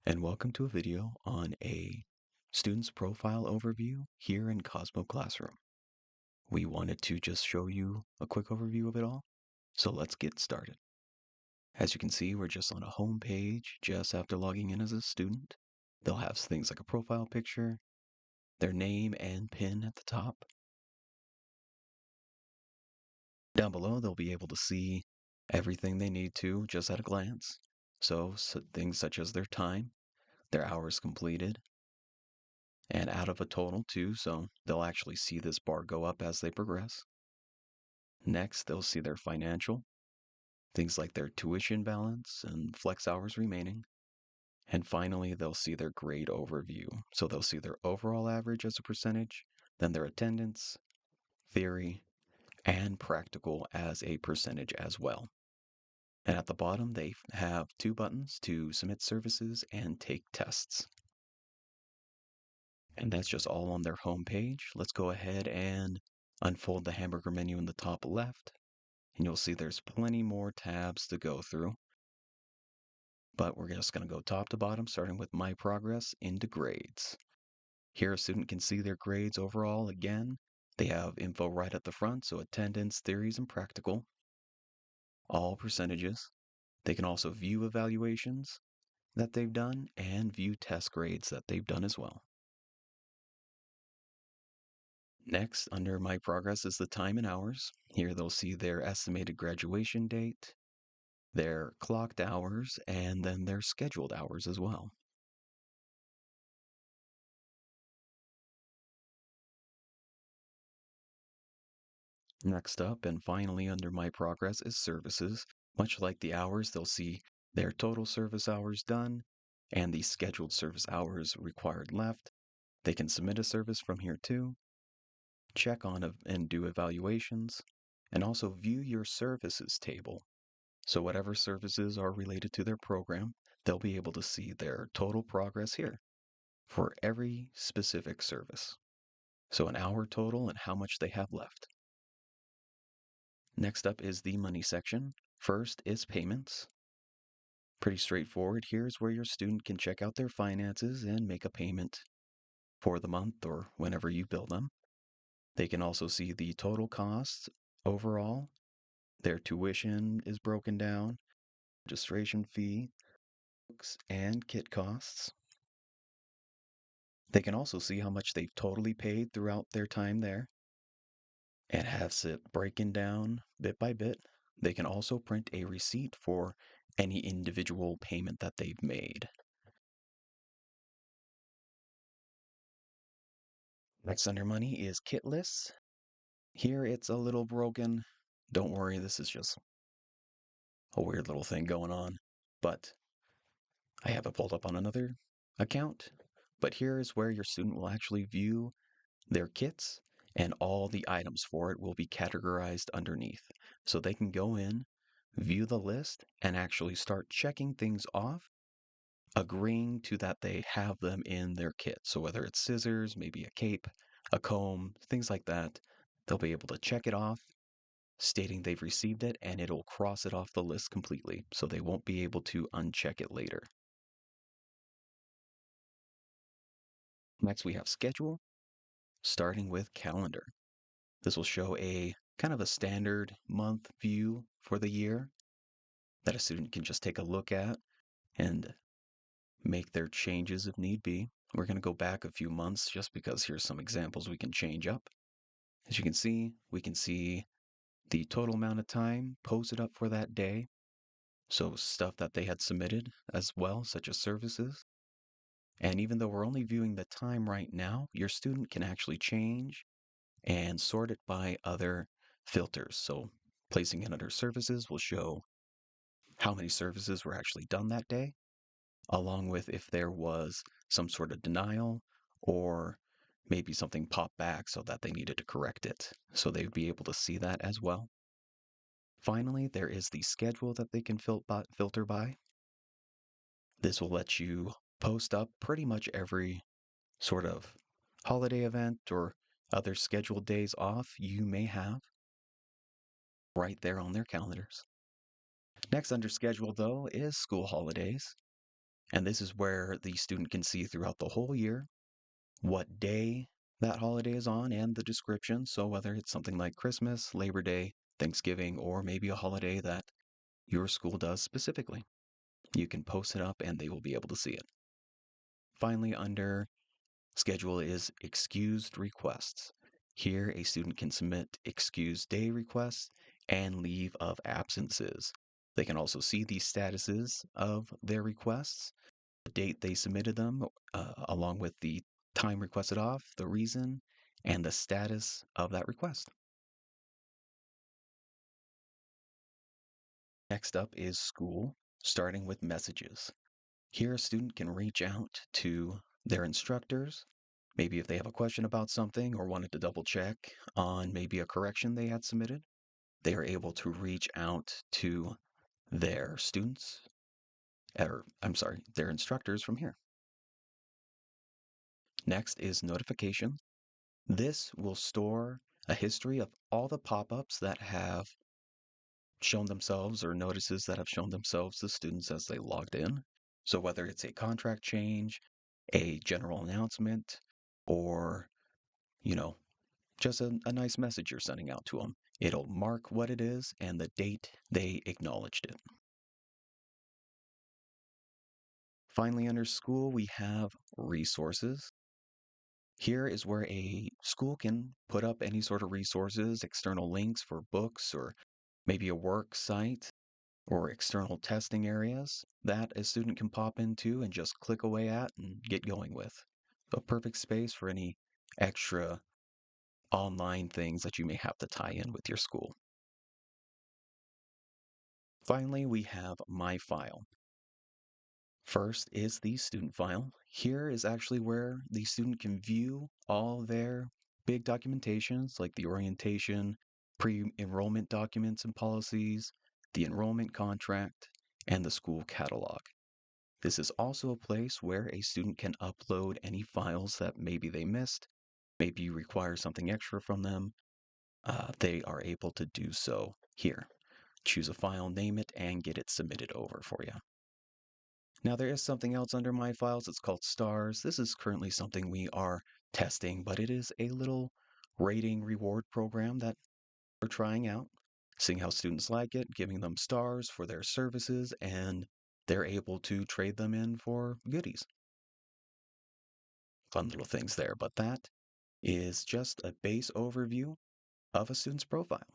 And welcome to a video on a student's profile overview here in Cosmo Classroom. We wanted to just show you a quick overview of it all, so let's get started. As you can see, we're just on a home page just after logging in as a student. They'll have things like a profile picture, their name and PIN at the top. Down below, they'll be able to see everything they need to just at a glance. So things such as their time, their hours completed, and out of a total too, so they'll actually see this bar go up as they progress. Next, they'll see their financial, things like their tuition balance and flex hours remaining. And finally, they'll see their grade overview. So they'll see their overall average as a percentage, then their attendance, theory, and practical as a percentage as well. And at the bottom, they have two buttons to submit services and take tests. And that's just all on their home page. Let's go ahead and unfold the hamburger menu in the top left, and you'll see there's plenty more tabs to go through. But we're just going to go top to bottom, starting with My Progress into Grades. Here, a student can see their grades overall again. They have info right at the front, so attendance, theories, and practical, all percentages. They can also view evaluations that they've done and view test grades that they've done as well. Next, under My Progress is the time and hours. Here they'll see their estimated graduation date, their clocked hours, and then their scheduled hours as well. Next up, and finally under My Progress, is services. Much like the hours, they'll see their total service hours done and the scheduled service hours required left. They can submit a service from here too, check on and do evaluations, and also view your services table. So whatever services are related to their program, they'll be able to see their total progress here for every specific service. So an hour total and how much they have left. Next up is the money section. First is payments. Pretty straightforward. Here's where your student can check out their finances and make a payment for the month or whenever you bill them. They can also see the total costs overall. Their tuition is broken down, registration fee, books, and kit costs. They can also see how much they've totally paid throughout their time there and have it breaking down bit by bit. They can also print a receipt for any individual payment that they've made. Next under money is kit lists. Here it's a little broken. Don't worry, this is just a weird little thing going on, but I have it pulled up on another account. But here is where your student will actually view their kits, and all the items for it will be categorized underneath. So they can go in, view the list, and actually start checking things off, agreeing to that they have them in their kit. So whether it's scissors, maybe a cape, a comb, things like that, they'll be able to check it off, stating they've received it, and it'll cross it off the list completely. So they won't be able to uncheck it later. Next, we have schedule, starting with calendar. This will show a kind of a standard month view for the year that a student can just take a look at and make their changes if need be. We're going to go back a few months just because here's some examples we can change up. As you can see, we can see the total amount of time posted up for that day. So stuff that they had submitted as well, such as services. And even though we're only viewing the time right now, your student can actually change and sort it by other filters. So placing it under services will show how many services were actually done that day, along with if there was some sort of denial or maybe something popped back so that they needed to correct it. So they would be able to see that as well. Finally, there is the schedule that they can filter by. This will let you post up pretty much every sort of holiday event or other scheduled days off you may have right there on their calendars. Next under schedule, though, is school holidays. And this is where the student can see throughout the whole year what day that holiday is on and the description. So whether it's something like Christmas, Labor Day, Thanksgiving, or maybe a holiday that your school does specifically, you can post it up and they will be able to see it. Finally, under schedule is excused requests. Here, a student can submit excused day requests and leave of absences. They can also see the statuses of their requests, the date they submitted them, along with the time requested off, the reason, and the status of that request. Next up is school, starting with messages. Here, a student can reach out to their instructors, maybe if they have a question about something or wanted to double check on maybe a correction they had submitted. They are able to reach out to their students, or I'm sorry, their instructors from here. Next is notification. This will store a history of all the pop-ups that have shown themselves or notices that have shown themselves to students as they logged in. So whether it's a contract change, a general announcement, or, you know, just a nice message you're sending out to them, it'll mark what it is and the date they acknowledged it. Finally, under school, we have resources. Here is where a school can put up any sort of resources, external links for books or maybe a work site or external testing areas that a student can pop into and just click away at and get going with. A perfect space for any extra online things that you may have to tie in with your school. Finally, we have My File. First is the student file. Here is actually where the student can view all their big documentations like the orientation, pre-enrollment documents and policies, the enrollment contract, and the school catalog. This is also a place where a student can upload any files that maybe they missed, maybe you require something extra from them. They are able to do so here. Choose a file, name it, and get it submitted over for you. Now, there is something else under My Files. It's called Stars. This is currently something we are testing, but it is a little rating reward program that we're trying out, seeing how students like it, giving them stars for their services, and they're able to trade them in for goodies. Fun little things there, but that is just a base overview of a student's profile.